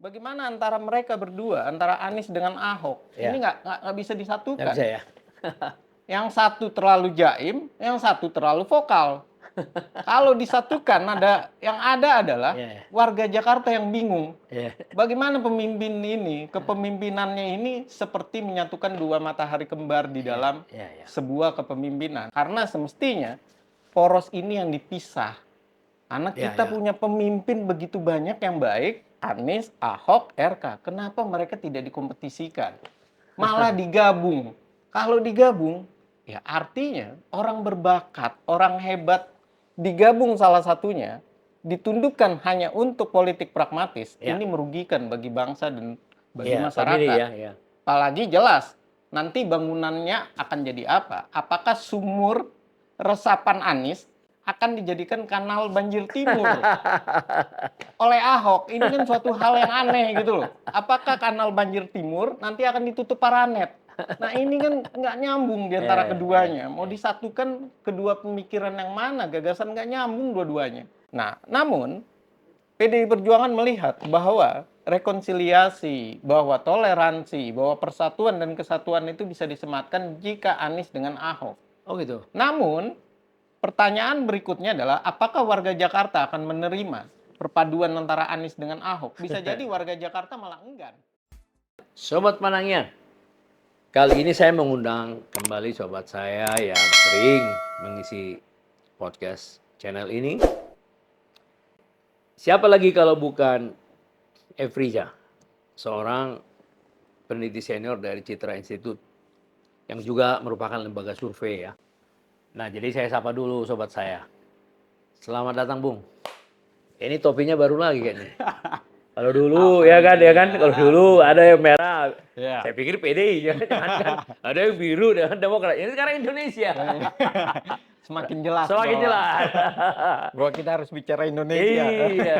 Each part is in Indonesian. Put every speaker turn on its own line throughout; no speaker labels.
Bagaimana antara mereka berdua, antara Anies dengan Ahok, ini
Ya.
nggak bisa
Nggak
disatukan.
bisa ya?
Yang satu terlalu jaim, yang satu terlalu vokal. Kalau disatukan yang ada adalah
Iya,
warga Jakarta yang bingung.
iya.
Bagaimana pemimpin ini, kepemimpinannya ini seperti menyatukan dua matahari kembar di dalam
Iya, iya.
sebuah kepemimpinan. Karena semestinya poros ini yang dipisah. Karena
Iya,
kita
iya.
punya pemimpin begitu banyak yang baik, Anies, Ahok, RK. Kenapa mereka tidak dikompetisikan? Malah digabung. Kalau digabung, ya artinya orang berbakat, orang hebat digabung salah satunya, ditundukkan hanya untuk politik pragmatis,
Iya.
ini merugikan bagi bangsa dan bagi
Iya, pemilih
masyarakat.
ya, iya.
Apalagi jelas, nanti bangunannya akan jadi apa? Apakah sumur resapan Anies akan dijadikan kanal banjir timur oleh Ahok? Ini kan suatu hal yang aneh gitu loh. Apakah kanal banjir timur nanti akan ditutup Paranet? Nah ini kan nggak nyambung di antara keduanya. Mau disatukan kedua pemikiran yang mana? Gagasan nggak nyambung dua-duanya. Nah, namun PDI Perjuangan melihat bahwa rekonsiliasi, bahwa toleransi, bahwa persatuan dan kesatuan itu bisa disematkan jika Anies dengan Ahok.
Oh gitu?
Namun, pertanyaan berikutnya adalah apakah warga Jakarta akan menerima perpaduan antara Anies dengan Ahok? Bisa jadi warga Jakarta malah enggan.
Sobat Panangian, kali ini saya mengundang kembali sobat saya yang sering mengisi podcast channel ini. Siapa lagi kalau bukan Efriza, seorang peneliti senior dari Citra Institute yang juga merupakan lembaga survei ya. Nah, jadi saya sapa dulu sobat saya. Selamat datang, Bung. Ini topinya baru lagi kayaknya. Kalau dulu ya kan, kalau dulu ada yang merah.
Ya.
Saya pikir PDI jangan kan. Ada yang biru dengan Demokrat. Ini sekarang Indonesia.
Semakin jelas.
Semakin jelas.
Bahwa kita harus bicara Indonesia.
Iya.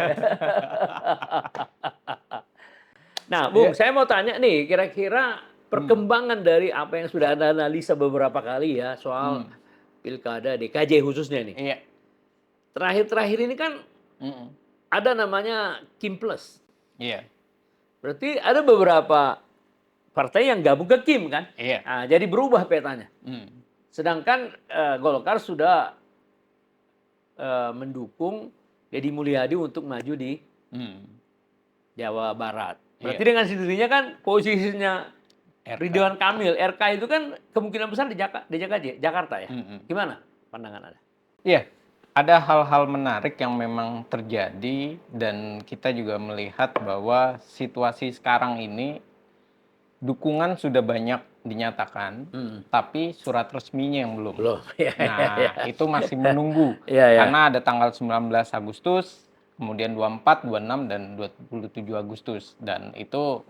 Nah, Bung, saya mau tanya nih, kira-kira perkembangan dari apa yang sudah Anda analisa beberapa kali ya soal Pilkada DKJ khususnya nih.
Iya.
Terakhir-terakhir ini kan ada namanya Kim Plus.
Iya.
Berarti ada beberapa partai yang gabung ke Kim kan?
Iya.
Nah, jadi berubah petanya. Sedangkan Golkar sudah mendukung Deddy Mulyadi untuk maju di Jawa Barat. Berarti dengan sendirinya kan posisinya Ridwan Kamil, RK itu kan kemungkinan besar di Jakarta ya. Gimana pandangan Anda?
Iya, ada hal-hal menarik yang memang terjadi dan kita juga melihat bahwa situasi sekarang ini dukungan sudah banyak dinyatakan, tapi surat resminya yang belum.
Belum.
Nah, itu masih menunggu. Karena ada tanggal 19 Agustus, kemudian 24, 26, dan 27 Agustus. Dan itu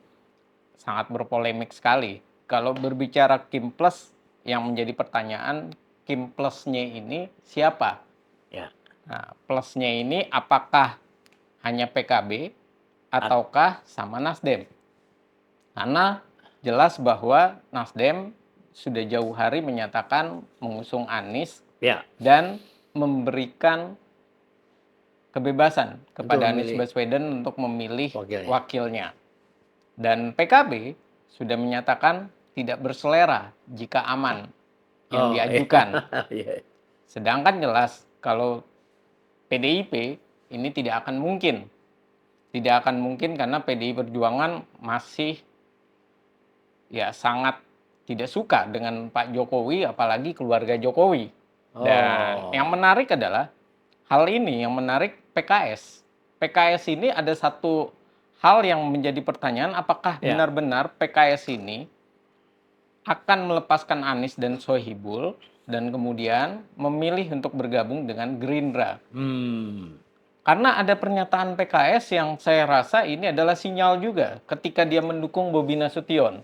sangat berpolemik sekali. Kalau berbicara Kim Plus, yang menjadi pertanyaan, Kim Plus-nya ini siapa? Nah, plusnya ini apakah hanya PKB ataukah sama Nasdem? Karena jelas bahwa Nasdem sudah jauh hari menyatakan mengusung Anies dan memberikan kebebasan kepada Anies Baswedan untuk memilih wakilnya. Dan PKB sudah menyatakan tidak berselera jika aman yang diajukan. Sedangkan jelas kalau PDIP ini tidak akan mungkin. Tidak akan mungkin karena PDI Perjuangan masih sangat tidak suka dengan Pak Jokowi, apalagi keluarga Jokowi. Dan yang menarik adalah hal ini yang menarik PKS. PKS ini ada satu hal yang menjadi pertanyaan, apakah benar-benar PKS ini akan melepaskan Anies dan Sohibul dan kemudian memilih untuk bergabung dengan Gerindra. Karena ada pernyataan PKS yang saya rasa ini adalah sinyal juga ketika dia mendukung Bobi Nasution.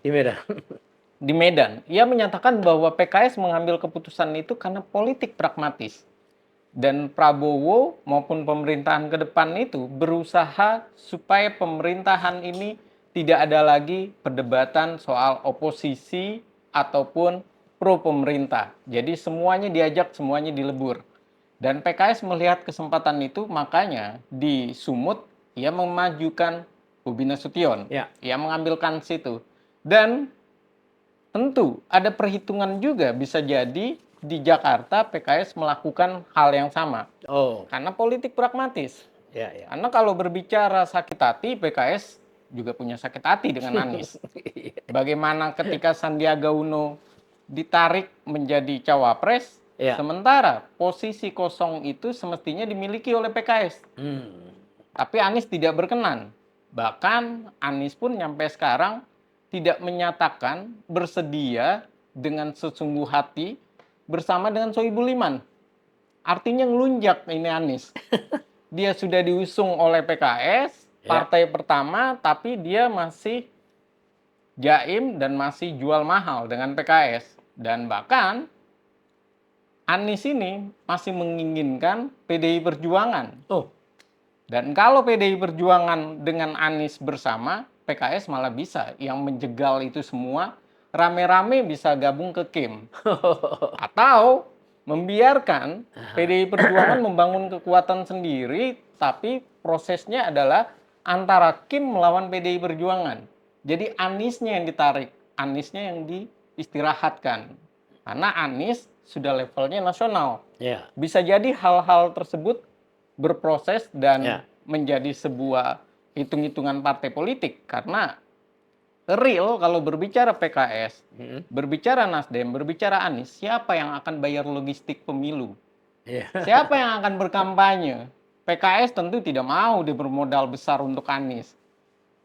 Di Medan. Ia menyatakan bahwa PKS mengambil keputusan itu karena politik pragmatis. Dan Prabowo maupun pemerintahan ke depan itu berusaha supaya pemerintahan ini tidak ada lagi perdebatan soal oposisi ataupun pro pemerintah. Jadi semuanya diajak, semuanya dilebur. Dan PKS melihat kesempatan itu, makanya di Sumut ia memajukan Bobi Nasution,
Ya.
yang mengambilkan situ. Dan tentu ada perhitungan juga bisa jadi di Jakarta PKS melakukan hal yang sama.
Oh.
Karena politik pragmatis.
Ya, ya.
Karena kalau berbicara sakit hati, PKS juga punya sakit hati dengan Anies. Bagaimana ketika Sandiaga Uno ditarik menjadi cawapres,
Ya.
sementara posisi kosong itu semestinya dimiliki oleh PKS. Tapi Anies tidak berkenan. Bahkan Anies pun nyampe sekarang tidak menyatakan bersedia dengan sesungguh hati bersama dengan Sohibul Iman. Artinya ngelunjak ini Anies. Dia sudah diusung oleh PKS, partai pertama, tapi dia masih jaim dan masih jual mahal dengan PKS. Dan bahkan Anies ini masih menginginkan PDI Perjuangan.
Oh.
Dan kalau PDI Perjuangan dengan Anies bersama, PKS malah bisa. Yang menjegal itu semua, rame-rame bisa gabung ke Kim. Atau membiarkan PDI Perjuangan membangun kekuatan sendiri, tapi prosesnya adalah antara Kim melawan PDI Perjuangan. Jadi Aniesnya yang ditarik, Aniesnya yang diistirahatkan. Karena Anies sudah levelnya nasional.
Ya.
Bisa jadi hal-hal tersebut berproses dan menjadi sebuah hitung-hitungan partai politik. Karena real kalau berbicara PKS, berbicara Nasdem, berbicara Anies, siapa yang akan bayar logistik pemilu? Siapa yang akan berkampanye? PKS tentu tidak mau bermodal besar untuk Anies.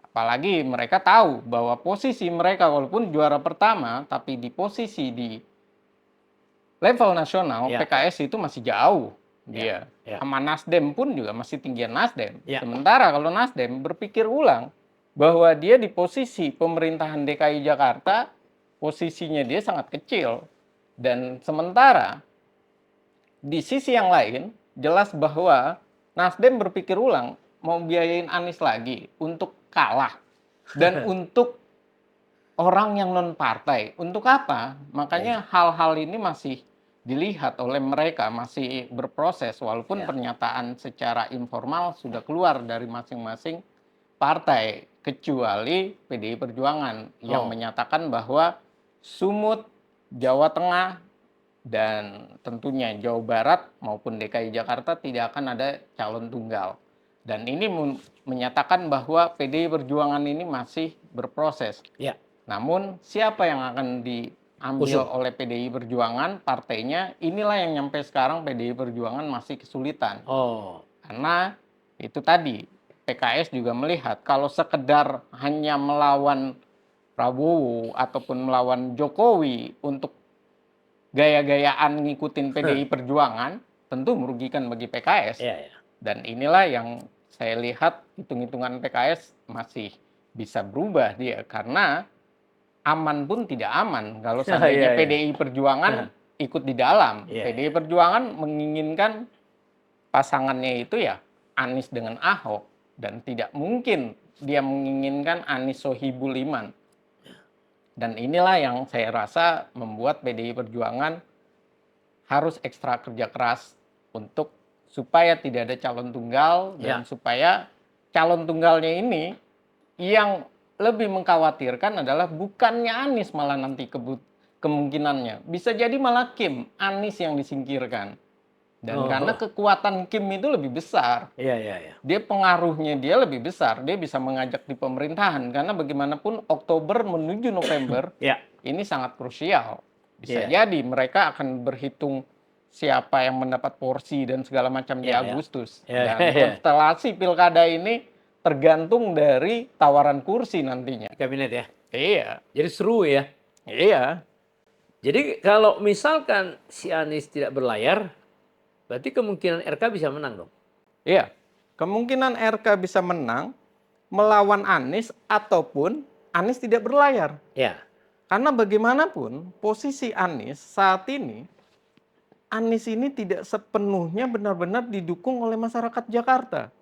Apalagi mereka tahu bahwa posisi mereka walaupun juara pertama, tapi di posisi di level nasional, PKS itu masih jauh dia. Sama Nasdem pun juga masih tinggian Nasdem. Sementara kalau Nasdem berpikir ulang, bahwa dia di posisi pemerintahan DKI Jakarta, posisinya dia sangat kecil. Dan sementara, di sisi yang lain, jelas bahwa Nasdem berpikir ulang, mau biayain Anies lagi untuk kalah. Dan untuk orang yang non-partai. Untuk apa? Makanya hal-hal ini masih dilihat oleh mereka, masih berproses. Walaupun pernyataan secara informal sudah keluar dari masing-masing partai. Kecuali PDI Perjuangan yang menyatakan bahwa Sumut, Jawa Tengah, dan tentunya Jawa Barat maupun DKI Jakarta tidak akan ada calon tunggal. Dan ini menyatakan bahwa PDI Perjuangan ini masih berproses. Namun siapa yang akan diambil oleh PDI Perjuangan, partainya, inilah yang nyampe sekarang PDI Perjuangan masih kesulitan. Karena itu tadi, PKS juga melihat kalau sekedar hanya melawan Prabowo ataupun melawan Jokowi untuk gaya-gayaan ngikutin PDI Perjuangan, tentu merugikan bagi PKS. Dan inilah yang saya lihat hitung-hitungan PKS masih bisa berubah dia. Karena aman pun tidak aman kalau seandainya PDI Perjuangan ikut di dalam. PDI Perjuangan menginginkan pasangannya itu ya Anies dengan Ahok. Dan tidak mungkin dia menginginkan Anies Sohibul Iman. Dan inilah yang saya rasa membuat PDI Perjuangan harus ekstra kerja keras untuk supaya tidak ada calon tunggal dan supaya calon tunggalnya ini yang lebih mengkhawatirkan adalah bukannya Anies malah nanti kemungkinannya. Bisa jadi malah Kim, Anies yang disingkirkan. Dan karena kekuatan Kim itu lebih besar. Dia pengaruhnya dia lebih besar. Dia bisa mengajak di pemerintahan. Karena bagaimanapun Oktober menuju November ini sangat krusial. Bisa jadi mereka akan berhitung siapa yang mendapat porsi dan segala macam di Agustus. Dan konstelasi pilkada ini tergantung dari tawaran kursi nantinya.
Kabinet ya?
Iya.
Jadi seru ya?
Iya.
Jadi kalau misalkan si Anies tidak berlayar, berarti kemungkinan RK bisa menang dong?
Iya. Kemungkinan RK bisa menang melawan Anies ataupun Anies tidak berlayar. Karena bagaimanapun posisi Anies saat ini, Anies ini tidak sepenuhnya benar-benar didukung oleh masyarakat Jakarta.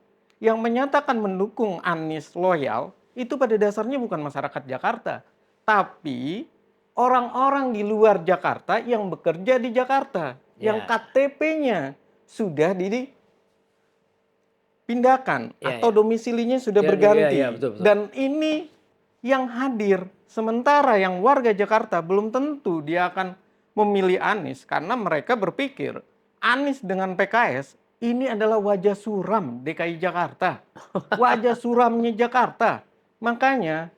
Yang menyatakan mendukung Anies loyal, itu pada dasarnya bukan masyarakat Jakarta. Tapi orang-orang di luar Jakarta yang bekerja di Jakarta. Yang KTP-nya sudah dipilih pindahkan
Ya,
atau
ya.
domisilinya sudah
Ya,
berganti.
ya, betul, betul.
Dan ini yang hadir, sementara yang warga Jakarta belum tentu dia akan memilih Anies karena mereka berpikir Anies dengan PKS ini adalah wajah suram DKI Jakarta, wajah suramnya Jakarta. Makanya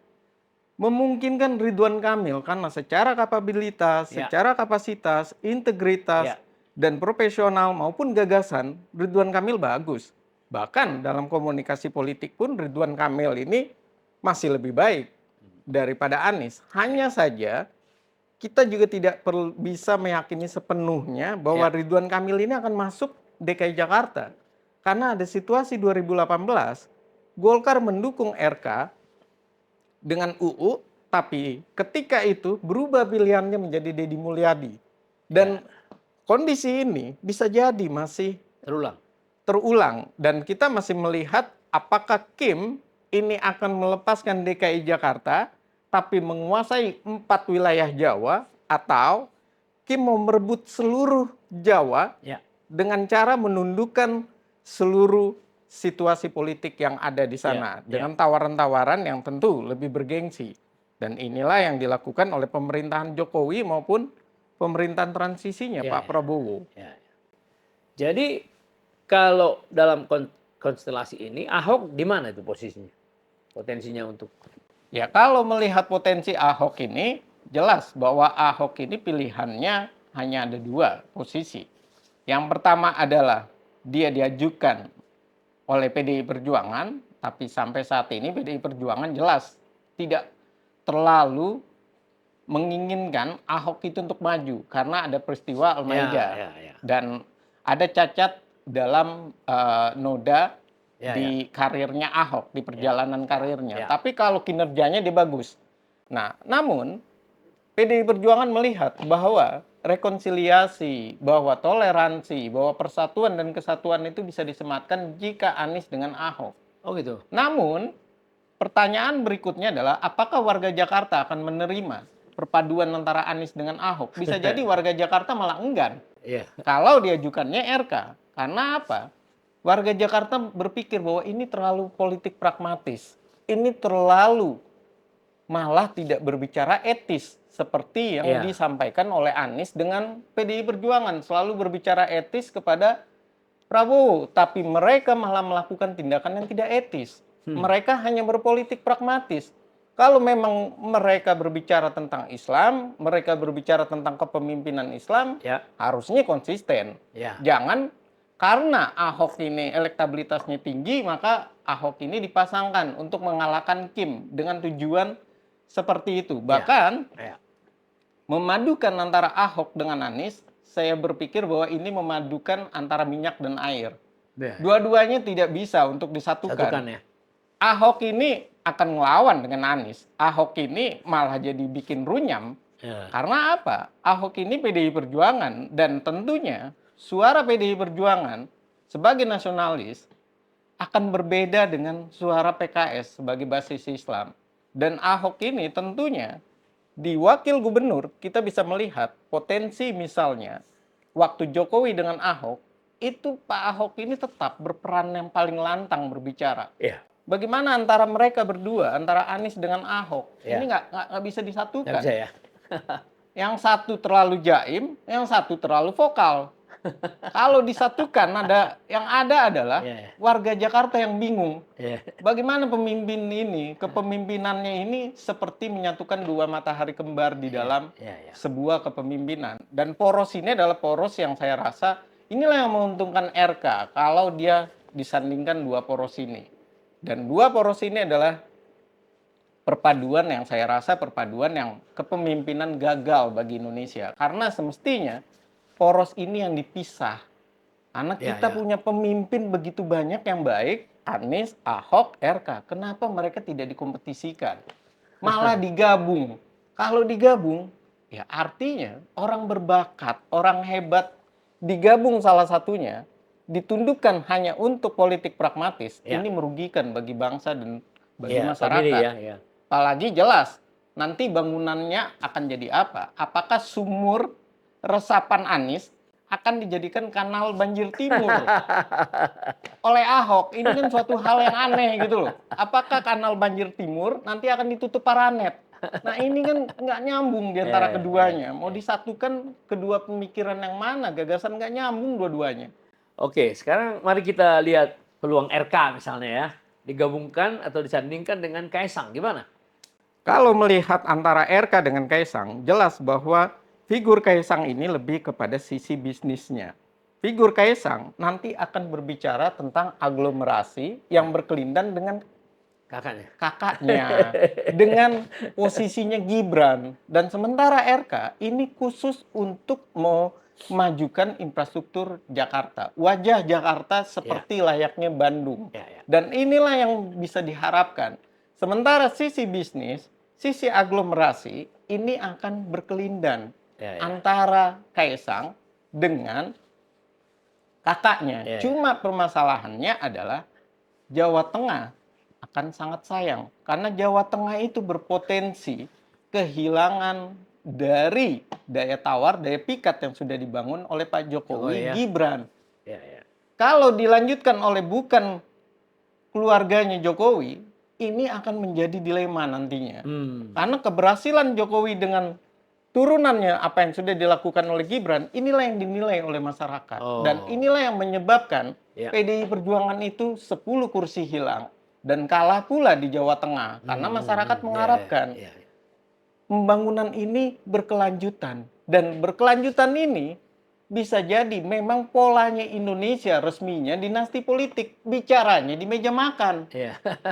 memungkinkan Ridwan Kamil karena secara kapabilitas,
Ya.
secara kapasitas, integritas,
Ya.
dan profesional maupun gagasan, Ridwan Kamil bagus. Bahkan dalam komunikasi politik pun Ridwan Kamil ini masih lebih baik daripada Anies. Hanya saja kita juga tidak bisa meyakini sepenuhnya bahwa
Ya.
Ridwan Kamil ini akan masuk DKI Jakarta. Karena ada situasi 2018, Golkar mendukung RK dengan UU, tapi ketika itu berubah pilihannya menjadi Deddy Mulyadi. Dan kondisi ini bisa jadi masih terulang. Dan kita masih melihat apakah Kim ini akan melepaskan DKI Jakarta, tapi menguasai 4 wilayah Jawa, atau Kim mau merebut seluruh Jawa dengan cara menundukkan seluruh situasi politik yang ada di sana dengan tawaran-tawaran yang tentu lebih bergengsi. Dan inilah yang dilakukan oleh pemerintahan Jokowi maupun pemerintahan transisinya Pak Prabowo.
Jadi kalau dalam konstelasi ini Ahok di mana itu posisinya? Potensinya untuk?
Ya kalau melihat potensi Ahok ini jelas bahwa Ahok ini pilihannya hanya ada 2 posisi. Yang pertama adalah dia diajukan oleh PDI Perjuangan, tapi sampai saat ini PDI Perjuangan jelas tidak terlalu menginginkan Ahok itu untuk maju karena ada peristiwa Al-Maidah dan ada cacat dalam noda di karirnya Ahok, di perjalanan karirnya. Tapi kalau kinerjanya dia bagus. Nah, namun PDI Perjuangan melihat bahwa rekonsiliasi, bahwa toleransi, bahwa persatuan dan kesatuan itu bisa disematkan jika Anies dengan Ahok.
Oh gitu.
Namun, pertanyaan berikutnya adalah apakah warga Jakarta akan menerima perpaduan antara Anies dengan Ahok? Bisa jadi warga Jakarta malah enggan. Kalau diajukannya RK. Karena apa? Warga Jakarta berpikir bahwa ini terlalu politik pragmatis. Ini terlalu malah tidak berbicara etis seperti yang disampaikan oleh Anies dengan PDI Perjuangan, selalu berbicara etis kepada Prabowo, tapi mereka malah melakukan tindakan yang tidak etis. Mereka hanya berpolitik pragmatis. Kalau memang mereka berbicara tentang Islam, mereka berbicara tentang kepemimpinan Islam, harusnya konsisten. Jangan karena Ahok ini elektabilitasnya tinggi, maka Ahok ini dipasangkan untuk mengalahkan Kim dengan tujuan seperti itu. Bahkan memadukan antara Ahok dengan Anies, saya berpikir bahwa ini memadukan antara minyak dan air. Dua-duanya tidak bisa untuk disatukan. Ahok ini akan ngelawan dengan Anies. Ahok ini malah jadi bikin runyam. Karena apa? Ahok ini PDI Perjuangan dan tentunya suara PDI Perjuangan sebagai nasionalis akan berbeda dengan suara PKS sebagai basis Islam. Dan Ahok ini tentunya di wakil gubernur kita bisa melihat potensi misalnya waktu Jokowi dengan Ahok itu Pak Ahok ini tetap berperan yang paling lantang berbicara. Bagaimana antara mereka berdua, antara Anies dengan Ahok, ini nggak bisa disatukan.
Nggak bisa ya.
Yang satu terlalu jaim, yang satu terlalu vokal. Kalau disatukan yang ada adalah warga Jakarta yang bingung. Bagaimana pemimpin ini, kepemimpinannya ini seperti menyatukan 2 matahari kembar di dalam sebuah kepemimpinan. Dan poros ini adalah poros yang saya rasa inilah yang menguntungkan RK kalau dia disandingkan 2 poros ini. Dan 2 poros ini adalah perpaduan yang saya rasa perpaduan yang kepemimpinan gagal bagi Indonesia. Karena semestinya poros ini yang dipisah. Karena kita punya pemimpin begitu banyak yang baik, Anies, Ahok, RK. Kenapa mereka tidak dikompetisikan? Malah digabung. Kalau digabung, ya artinya orang berbakat, orang hebat digabung salah satunya, ditundukkan hanya untuk politik pragmatis, ini merugikan bagi bangsa dan bagi masyarakat. Apalagi jelas, nanti bangunannya akan jadi apa? Apakah sumur resapan Anies akan dijadikan kanal banjir timur oleh Ahok. Ini kan suatu hal yang aneh gitu loh. Apakah kanal banjir timur nanti akan ditutup Paranet? Nah ini kan nggak nyambung di antara keduanya. Mau disatukan kedua pemikiran yang mana? Gagasan nggak nyambung dua-duanya.
Oke, sekarang mari kita lihat peluang RK misalnya ya. Digabungkan atau disandingkan dengan Kaisang, gimana?
Kalau melihat antara RK dengan Kaisang, jelas bahwa figur Kaisang ini lebih kepada sisi bisnisnya. Figur Kaisang nanti akan berbicara tentang aglomerasi yang berkelindan dengan kakaknya, dengan posisinya Gibran. Dan sementara RK ini khusus untuk memajukan infrastruktur Jakarta. Wajah Jakarta seperti layaknya Bandung. Dan inilah yang bisa diharapkan. Sementara sisi bisnis, sisi aglomerasi ini akan berkelindan antara Kaisang dengan kakaknya. Cuma permasalahannya adalah Jawa Tengah akan sangat sayang karena Jawa Tengah itu berpotensi kehilangan dari daya tawar, daya pikat yang sudah dibangun oleh Pak Jokowi, Gibran. Kalau dilanjutkan oleh bukan keluarganya Jokowi, ini akan menjadi dilema nantinya. Karena keberhasilan Jokowi dengan turunannya apa yang sudah dilakukan oleh Gibran, inilah yang dinilai oleh masyarakat. Dan inilah yang menyebabkan PDI Perjuangan itu 10 kursi hilang. Dan kalah pula di Jawa Tengah. Karena masyarakat mengharapkan pembangunan ini berkelanjutan. Dan berkelanjutan ini bisa jadi memang polanya Indonesia resminya dinasti politik. Bicaranya di meja makan.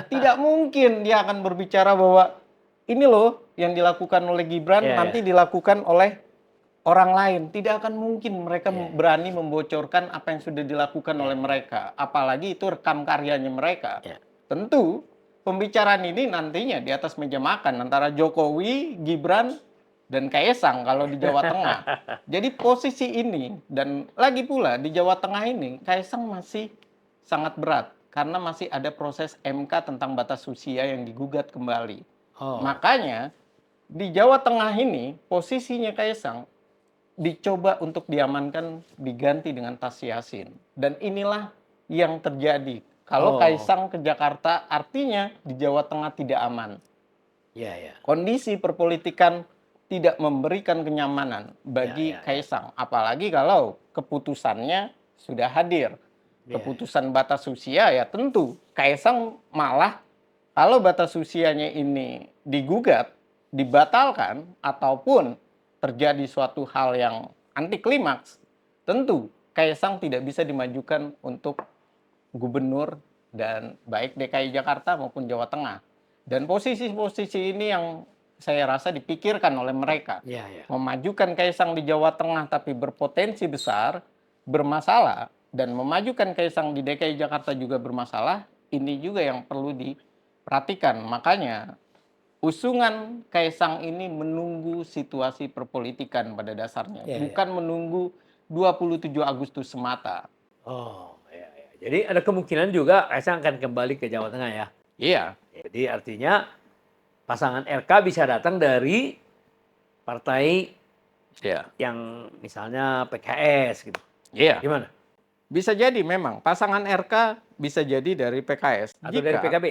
Tidak mungkin dia akan berbicara bahwa ini loh yang dilakukan oleh Gibran nanti dilakukan oleh orang lain. Tidak akan mungkin mereka berani membocorkan apa yang sudah dilakukan oleh mereka. Apalagi itu rekam karyanya mereka. Tentu pembicaraan ini nantinya di atas meja makan antara Jokowi, Gibran, dan Kaisang kalau di Jawa Tengah. Jadi posisi ini dan lagi pula di Jawa Tengah ini Kaisang masih sangat berat karena masih ada proses MK tentang batas usia yang digugat kembali. Makanya di Jawa Tengah ini posisinya Kaisang dicoba untuk diamankan diganti dengan Tas Yassin. Dan inilah yang terjadi. Kalau Kaisang ke Jakarta artinya di Jawa Tengah tidak aman. Kondisi perpolitikan tidak memberikan kenyamanan bagi Kaisang. Apalagi kalau keputusannya sudah hadir. Keputusan batas usia ya tentu Kaisang malah kalau batas usianya ini digugat, dibatalkan, ataupun terjadi suatu hal yang anti klimaks, tentu Kaisang tidak bisa dimajukan untuk gubernur dan baik DKI Jakarta maupun Jawa Tengah. Dan posisi-posisi ini yang saya rasa dipikirkan oleh mereka. Memajukan Kaisang di Jawa Tengah tapi berpotensi besar, bermasalah, dan memajukan Kaisang di DKI Jakarta juga bermasalah, ini juga yang perlu diperhatikan. Makanya usungan Kaisang ini menunggu situasi perpolitikan pada dasarnya, bukan menunggu 27 Agustus semata.
Jadi ada kemungkinan juga Kaisang akan kembali ke Jawa Tengah ya?
Iya.
Jadi artinya pasangan RK bisa datang dari partai yang misalnya PKS gitu. Gimana?
Bisa jadi memang pasangan RK bisa jadi dari PKS.
Atau dari PKB?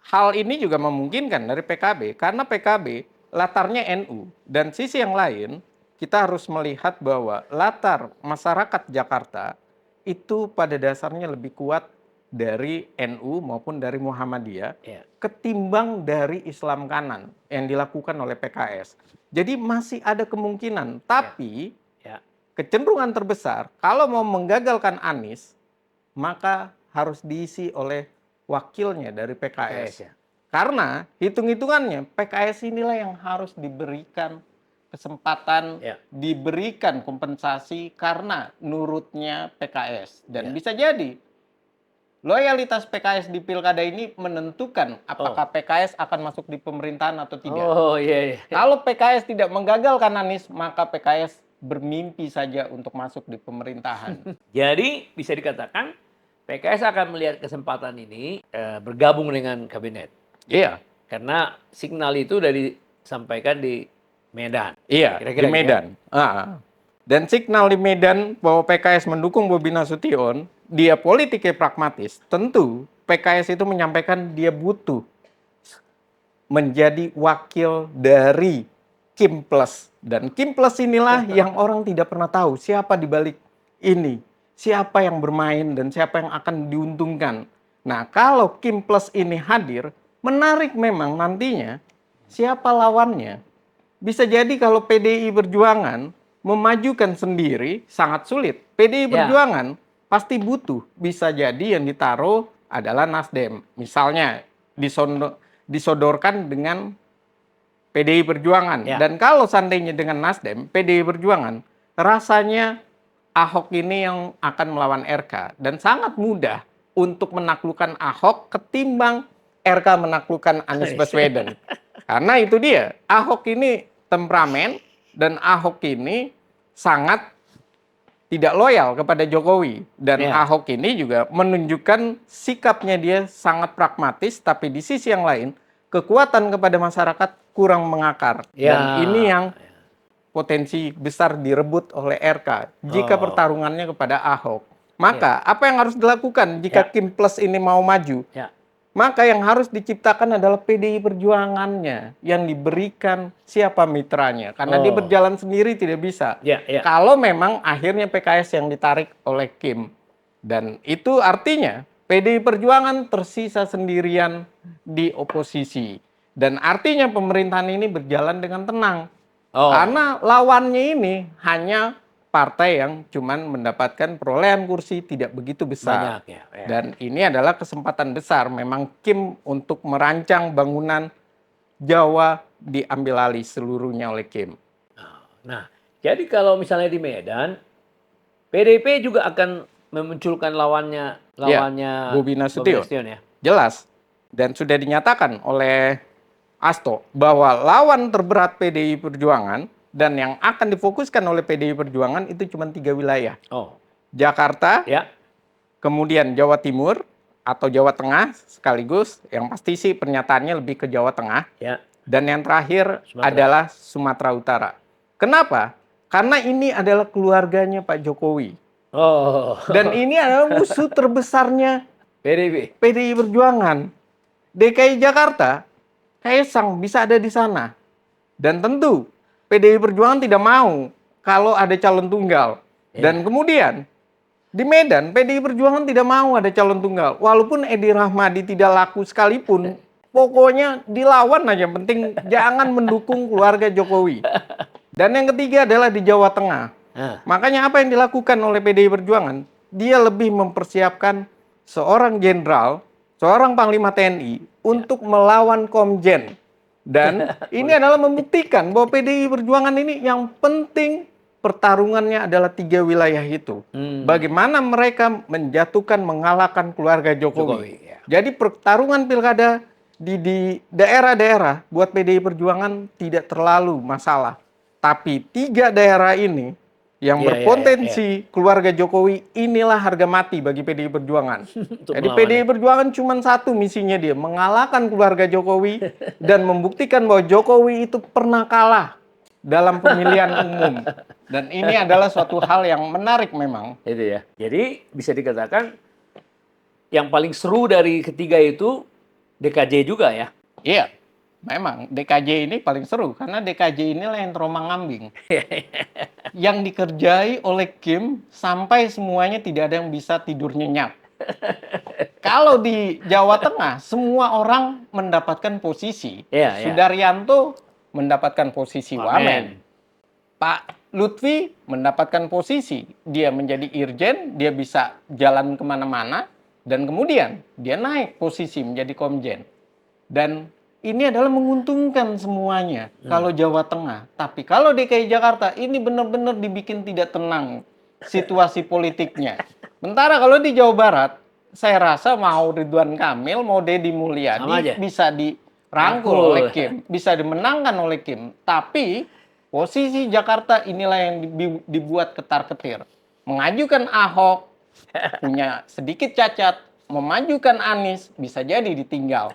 Hal ini juga memungkinkan dari PKB karena PKB latarnya NU dan sisi yang lain kita harus melihat bahwa latar masyarakat Jakarta itu pada dasarnya lebih kuat dari NU maupun dari Muhammadiyah ketimbang dari Islam kanan yang dilakukan oleh PKS. Jadi masih ada kemungkinan, tapi kecenderungan terbesar kalau mau menggagalkan Anies maka harus diisi oleh wakilnya dari PKS. Karena hitung-hitungannya PKS inilah yang harus diberikan kesempatan, diberikan kompensasi karena nurutnya PKS. Dan bisa jadi loyalitas PKS di pilkada ini menentukan apakah PKS akan masuk di pemerintahan atau tidak. Kalau PKS tidak menggagalkan Anies, maka PKS bermimpi saja untuk masuk di pemerintahan.
Jadi bisa dikatakan PKS akan melihat kesempatan ini bergabung dengan kabinet. Karena signal itu sudah disampaikan di Medan.
Kira-kira di Medan. Dan signal di Medan bahwa PKS mendukung Bobi Nasution, dia politiknya pragmatis, tentu PKS itu menyampaikan dia butuh menjadi wakil dari Kim Plus. Dan Kim Plus inilah yang orang tidak pernah tahu siapa di balik ini. Siapa yang bermain dan siapa yang akan diuntungkan. Nah, kalau Kim Plus ini hadir, menarik memang nantinya siapa lawannya. Bisa jadi kalau PDI Perjuangan memajukan sendiri sangat sulit. PDI Perjuangan pasti butuh. Bisa jadi yang ditaruh adalah Nasdem. Misalnya disodorkan dengan PDI Perjuangan. Dan kalau seandainya dengan Nasdem, PDI Perjuangan, rasanya Ahok ini yang akan melawan RK. Dan sangat mudah untuk menaklukkan Ahok ketimbang RK menaklukkan Anies Baswedan. Karena itu dia, Ahok ini temperamen dan Ahok ini sangat tidak loyal kepada Jokowi. Dan Ahok ini juga menunjukkan sikapnya dia sangat pragmatis, tapi di sisi yang lain, kekuatan kepada masyarakat kurang mengakar. Dan ini yang potensi besar direbut oleh RK jika pertarungannya kepada Ahok. Maka apa yang harus dilakukan jika Kim Plus ini mau maju? Maka yang harus diciptakan adalah PDI Perjuangannya yang diberikan siapa mitranya. Karena dia berjalan sendiri tidak bisa. Kalau memang akhirnya PKS yang ditarik oleh Kim. Dan itu artinya PDI Perjuangan tersisa sendirian di oposisi. Dan artinya pemerintahan ini berjalan dengan tenang. Karena lawannya ini hanya partai yang cuman mendapatkan perolehan kursi tidak begitu besar.
Banyak,
Dan ini adalah kesempatan besar memang Kim untuk merancang bangunan Jawa diambil alih seluruhnya oleh Kim.
Nah, jadi kalau misalnya di Medan, PDIP juga akan memunculkan lawannya
Bobi Nasution ya. Jelas. Dan sudah dinyatakan oleh Asto bahwa lawan terberat PDI Perjuangan dan yang akan difokuskan oleh PDI Perjuangan itu cuma 3 wilayah. Jakarta, kemudian Jawa Timur atau Jawa Tengah sekaligus, yang pasti sih pernyataannya lebih ke Jawa Tengah. Dan yang terakhir adalah Sumatera Utara. Kenapa? Karena ini adalah keluarganya Pak Jokowi. Dan ini adalah musuh terbesarnya PDI Perjuangan. DKI Jakarta, Kaisang bisa ada di sana. Dan tentu PDI Perjuangan tidak mau kalau ada calon tunggal. Dan kemudian di Medan PDI Perjuangan tidak mau ada calon tunggal. Walaupun Edi Rahmayadi tidak laku sekalipun, pokoknya dilawan aja. Penting jangan mendukung keluarga Jokowi. Dan yang ketiga adalah di Jawa Tengah. Makanya apa yang dilakukan oleh PDI Perjuangan? Dia lebih mempersiapkan seorang jenderal, seorang panglima TNI untuk melawan Komjen. Dan ini adalah membuktikan bahwa PDI Perjuangan ini yang penting pertarungannya adalah 3 wilayah itu. Bagaimana mereka menjatuhkan, mengalahkan keluarga Jokowi. Jadi pertarungan pilkada di daerah-daerah buat PDI Perjuangan tidak terlalu masalah. Tapi 3 daerah ini yang berpotensi keluarga Jokowi, inilah harga mati bagi PDI Perjuangan. Jadi PDI Perjuangan cuma satu misinya dia, mengalahkan keluarga Jokowi dan membuktikan bahwa Jokowi itu pernah kalah dalam pemilihan umum. Dan ini adalah suatu hal yang menarik memang.
Itu ya. Jadi bisa dikatakan yang paling seru dari ketiga itu DKJ juga ya.
Iya. Memang DKJ ini paling seru karena DKJ inilah yang terombang-ambing. Yang dikerjai oleh Kim sampai semuanya tidak ada yang bisa tidur nyenyak. Kalau di Jawa Tengah semua orang mendapatkan posisi. Sudaryanto mendapatkan posisi wamen. Pak Lutfi mendapatkan posisi. Dia menjadi irjen, dia bisa jalan kemana-mana. Dan kemudian dia naik posisi menjadi komjen. Dan ini adalah menguntungkan semuanya kalau Jawa Tengah. Tapi kalau DKI Jakarta ini benar-benar dibikin tidak tenang situasi politiknya. Sementara kalau di Jawa Barat, saya rasa mau Ridwan Kamil, mau Deddy Mulyadi bisa dirangkul oleh Kim, bisa dimenangkan oleh Kim. Tapi posisi Jakarta inilah yang dibuat ketar-ketir. Mengajukan Ahok, punya sedikit cacat, memajukan Anies, bisa jadi ditinggal.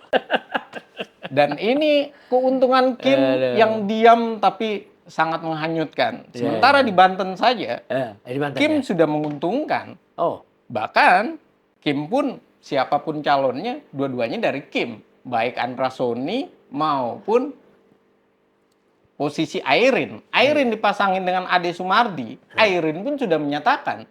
Dan ini keuntungan Kim yang diam tapi sangat menghanyutkan. Sementara di Banten saja,
di Banten,
Kim sudah menguntungkan.
Oh.
Bahkan Kim pun siapapun calonnya, dua-duanya dari Kim. Baik Andra Soni maupun posisi Airin. Airin dipasangin dengan Ade Sumardi. Airin pun sudah menyatakan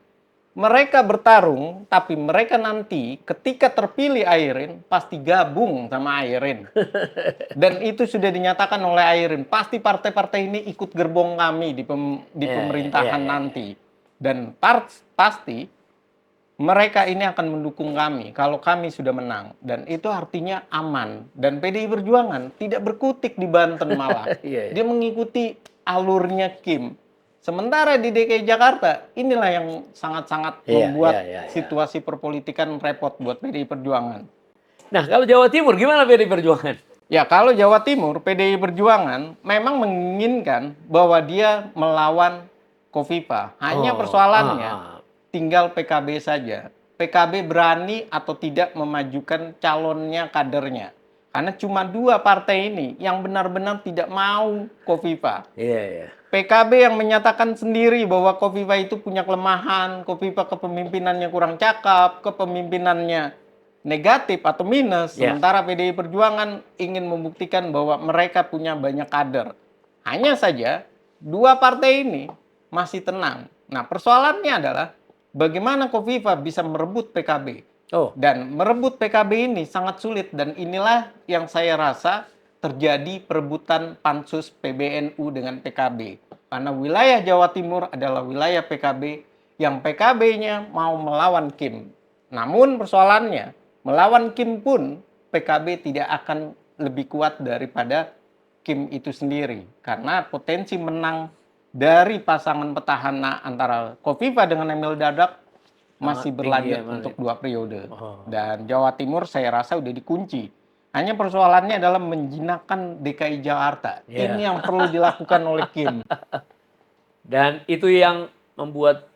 mereka bertarung, tapi mereka nanti ketika terpilih Airin pasti gabung sama Airin. Dan itu sudah dinyatakan oleh Airin. Pasti partai-partai ini ikut gerbong kami di pemerintahan nanti. Dan pasti mereka ini akan mendukung kami kalau kami sudah menang. Dan itu artinya aman. Dan PDI Perjuangan tidak berkutik di Banten malah. Dia mengikuti alurnya Kim. Sementara di DKI Jakarta, inilah yang sangat-sangat membuat situasi perpolitikan repot buat PDI Perjuangan.
Nah, kalau Jawa Timur gimana PDI Perjuangan?
Ya, kalau Jawa Timur, PDI Perjuangan memang menginginkan bahwa dia melawan Kofifa. Hanya persoalannya, tinggal PKB saja. PKB berani atau tidak memajukan calonnya, kadernya. Karena cuma dua partai ini yang benar-benar tidak mau Kofifa. PKB yang menyatakan sendiri bahwa Kofifa itu punya kelemahan, Kofifa kepemimpinannya kurang cakep, kepemimpinannya negatif atau minus. Sementara PDI Perjuangan ingin membuktikan bahwa mereka punya banyak kader. Hanya saja dua partai ini masih tenang. Nah, persoalannya adalah bagaimana Kofifa bisa merebut PKB. Dan merebut PKB ini sangat sulit. Dan inilah yang saya rasa terjadi perebutan pansus PBNU dengan PKB. Karena wilayah Jawa Timur adalah wilayah PKB yang PKB-nya mau melawan Kim. Namun persoalannya, melawan Kim pun PKB tidak akan lebih kuat daripada Kim itu sendiri. Karena potensi menang dari pasangan petahana antara Kofifa dengan Emil Dardak masih berlanjut untuk 2 periode. Dan Jawa Timur saya rasa udah dikunci. Hanya persoalannya adalah menjinakkan DKI Jakarta. Ini yang perlu dilakukan oleh Kim.
Dan itu yang membuat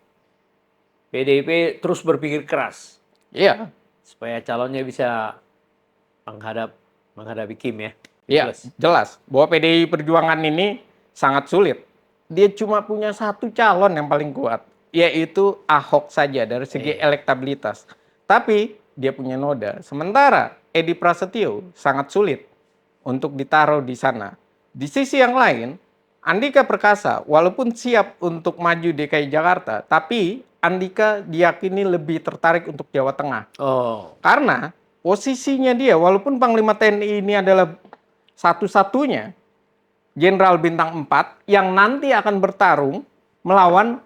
PDIP terus berpikir keras. Supaya calonnya bisa menghadapi Kim ya.
Iya, jelas. Bahwa PDI Perjuangan ini sangat sulit. Dia cuma punya satu calon yang paling kuat. Yaitu Ahok saja dari segi elektabilitas. Tapi dia punya noda. Sementara Edi Prasetyo sangat sulit untuk ditaruh di sana. Di sisi yang lain, Andika Perkasa walaupun siap untuk maju DKI Jakarta, tapi Andika diyakini lebih tertarik untuk Jawa Tengah. Karena posisinya dia, walaupun Panglima TNI ini adalah satu-satunya Jenderal Bintang 4 yang nanti akan bertarung melawan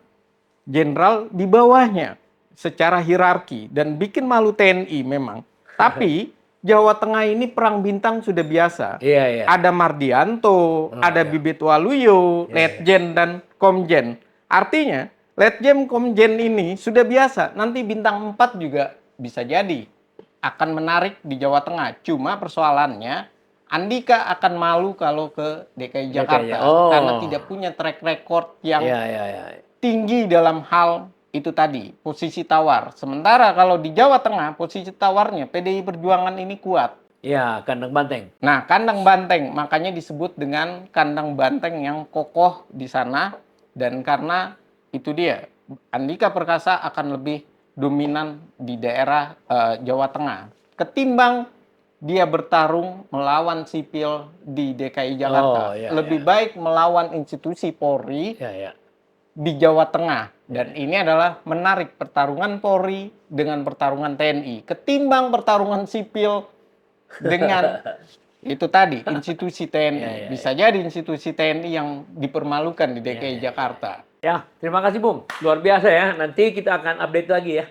jenderal di bawahnya secara hierarki dan bikin malu TNI memang. Tapi Jawa Tengah ini perang bintang sudah biasa. Ada Mardianto, ada Bibit Waluyo, Letjen dan Komjen. Artinya, Letjen Komjen ini sudah biasa. Nanti bintang 4 juga bisa jadi akan menarik di Jawa Tengah. Cuma persoalannya, Andika akan malu kalau ke DKI Jakarta. Karena tidak punya track record yang tinggi dalam hal itu tadi, posisi tawar. Sementara kalau di Jawa Tengah, posisi tawarnya PDI Perjuangan ini kuat.
Kandang banteng.
Nah, kandang banteng, makanya disebut dengan kandang banteng yang kokoh di sana. Dan karena itu dia, Andika Perkasa akan lebih dominan di daerah Jawa Tengah. Ketimbang dia bertarung melawan sipil di DKI Jakarta. Lebih baik melawan institusi Polri di Jawa Tengah. Dan ini adalah menarik pertarungan Polri dengan pertarungan TNI. Ketimbang pertarungan sipil dengan itu tadi, institusi TNI. Bisa jadi institusi TNI yang dipermalukan di DKI Jakarta.
Terima kasih Bung. Luar biasa ya. Nanti kita akan update lagi ya.